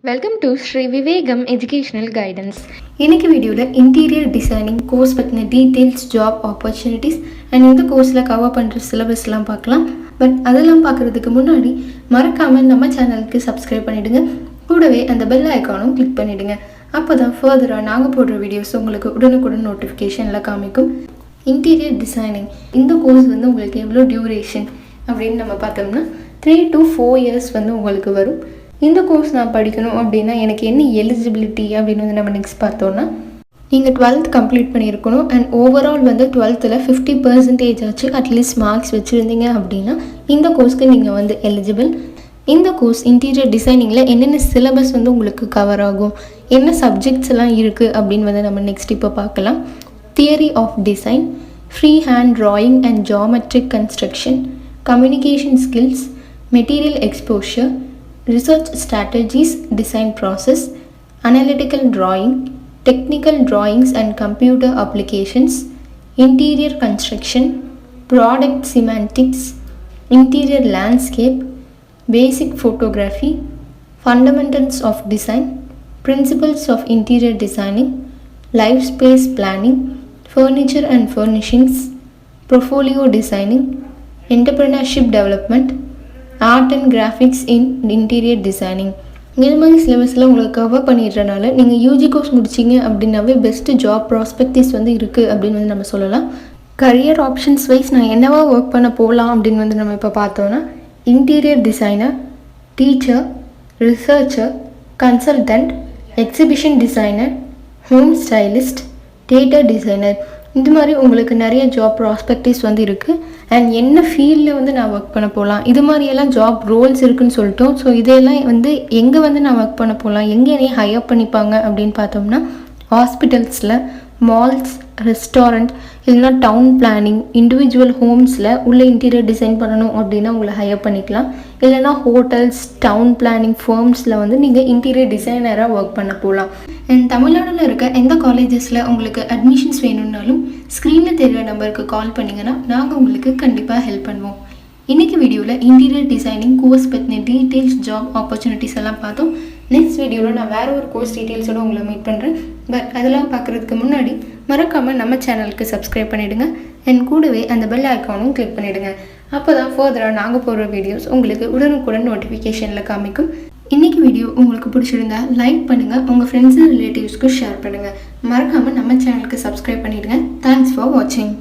Welcome to Shri Vivekam educational guidance. இன்றைக்கி வீடியோவில் interior designing course பற்றின டீட்டெயில்ஸ், ஜாப் ஆப்பர்ச்சுனிட்டிஸ் அண்ட் இந்த கோர்ஸில் கவர் பண்ணுற சிலபஸ்லாம் பார்க்கலாம். பட் அதெல்லாம் பார்க்குறதுக்கு முன்னாடி மறக்காமல் நம்ம சேனலுக்கு சப்ஸ்கிரைப் பண்ணிவிடுங்க. கூடவே அந்த பெல் ஐக்கானும் கிளிக் பண்ணிவிடுங்க. அப்போ தான் ஃபர்தராக நாங்கள் போடுற வீடியோஸ் உங்களுக்கு உடனுக்குடன் நோட்டிஃபிகேஷனில் காமிக்கும். இன்டீரியர் டிசைனிங் இந்த கோர்ஸ் உங்களுக்கு எவ்வளோ டியூரேஷன் அப்படின்னு நம்ம பார்த்தோம்னா 3 to 4 years உங்களுக்கு வரும். இந்த கோர்ஸ் நான் படிக்கணும் அப்படின்னா எனக்கு என்ன எலிஜிபிலிட்டி அப்படின்னு நம்ம நெக்ஸ்ட் பார்த்தோன்னா, நீங்கள் 12th கம்ப்ளீட் பண்ணியிருக்கணும் அண்ட் ஓவரால் 12th 50% ஆச்சு அட்லீஸ்ட் மார்க்ஸ் வச்சுருந்தீங்க அப்படின்னா இந்த கோர்ஸ்க்கு நீங்கள் எலிஜிபிள். இந்த கோர்ஸ் இன்டீரியர் டிசைனிங்கில் என்னென்ன சிலபஸ் உங்களுக்கு கவர் ஆகும், என்ன சப்ஜெக்ட்ஸ் எல்லாம் இருக்குது அப்படின்னு நம்ம நெக்ஸ்ட் இப்போ பார்க்கலாம். Theory of design, free hand drawing and geometric construction, communication skills, material exposure, research strategies, design process, analytical drawing, technical drawings and computer applications, interior construction, product semantics, interior landscape, basic photography, fundamentals of design, principles of interior designing, life space planning, furniture and furnishings, portfolio designing, entrepreneurship development, art and graphics in interior designing. இது மாதிரி சிலபஸில் உங்களுக்கு cover பண்ணிடுறனால நீங்கள் UG course முடிச்சிங்க அப்படின்னாவே best job ப்ராஸ்பெக்டிவ்ஸ் இருக்குது அப்படின்னு நம்ம சொல்லலாம். கரியர் ஆப்ஷன்ஸ் வைஸ் நான் என்னவா ஒர்க் பண்ண போகலாம் அப்படின்னு நம்ம இப்போ பார்த்தோன்னா, interior designer, teacher, researcher, consultant, exhibition designer, home stylist, theatre designer, இது மாதிரி உங்களுக்கு நிறைய ஜாப் ப்ராஸ்பெக்டிவ்ஸ் இருக்குது. அண்ட் என்ன ஃபீல்டில் நான் ஒர்க் பண்ண போகலாம், இது மாதிரியெல்லாம் ஜாப் ரோல்ஸ் இருக்குதுன்னு சொல்லிட்டோம். ஸோ இதெல்லாம் எங்கே நான் ஒர்க் பண்ண போகலாம், எங்கே என்னையை ஹையர் பண்ணிப்பாங்க அப்படின்னு பார்த்தோம்னா, ஹாஸ்பிட்டல்ஸில், மால்ஸ், ரெஸ்டாரண்ட், இல்லைனா டவுன் பிளானிங், இண்டிவிஜுவல் ஹோம்ஸில் உள்ள இன்டீரியர் டிசைன் பண்ணணும் அப்படின்னா உங்களை ஹையர் பண்ணிக்கலாம். இல்லைனா ஹோட்டல்ஸ், டவுன் பிளானிங் ஃபர்ம்ஸில் நீங்கள் இன்டீரியர் டிசைனராக ஒர்க் பண்ண போகலாம். அண்ட் தமிழ்நாட்டில் இருக்க எந்த காலேஜஸில் உங்களுக்கு அட்மிஷன்ஸ் வேணும்னாலும் ஸ்க்ரீனில் தெரிகிற நம்பருக்கு கால் பண்ணிங்கன்னா நாங்கள் உங்களுக்கு கண்டிப்பாக ஹெல்ப் பண்ணுவோம். இன்றைக்கி வீடியோவில் இன்டீரியர் டிசைனிங் கோர்ஸ் பற்றின டீட்டெயில்ஸ், ஜாப் ஆப்பர்ச்சுனிட்டிஸ் எல்லாம் பார்த்தோம். நெக்ஸ்ட் வீடியோவில் நான் வேறு ஒரு கோர்ஸ் டீட்டெயில்ஸோடு உங்களை மீட் பண்ணுறேன். பட் அதெல்லாம் பார்க்குறதுக்கு முன்னாடி மறக்காமல் நம்ம சேனலுக்கு சப்ஸ்கிரைப் பண்ணிவிடுங்க அண்ட் கூடவே அந்த பெல் ஐக்கானும் கிளிக் பண்ணிவிடுங்க. அப்போ தான் ஃபர்தராக நாங்கள் போடுற வீடியோஸ் உங்களுக்கு உடனுக்குடன் நோட்டிஃபிகேஷனில் காமிக்கும். இன்றைக்கி வீடியோ உங்களுக்கு பிடிச்சிருந்தா லைக் பண்ணுங்கள், உங்கள் ஃப்ரெண்ட்ஸ் அண்ட் ரிலேட்டிவ்ஸ்க்கு ஷேர் பண்ணுங்கள். மறக்காமல் நம்ம சேனலுக்கு சப்ஸ்கிரைப் பண்ணிவிடுங்க. தேங்க்ஸ் ஃபார் வாட்சிங்.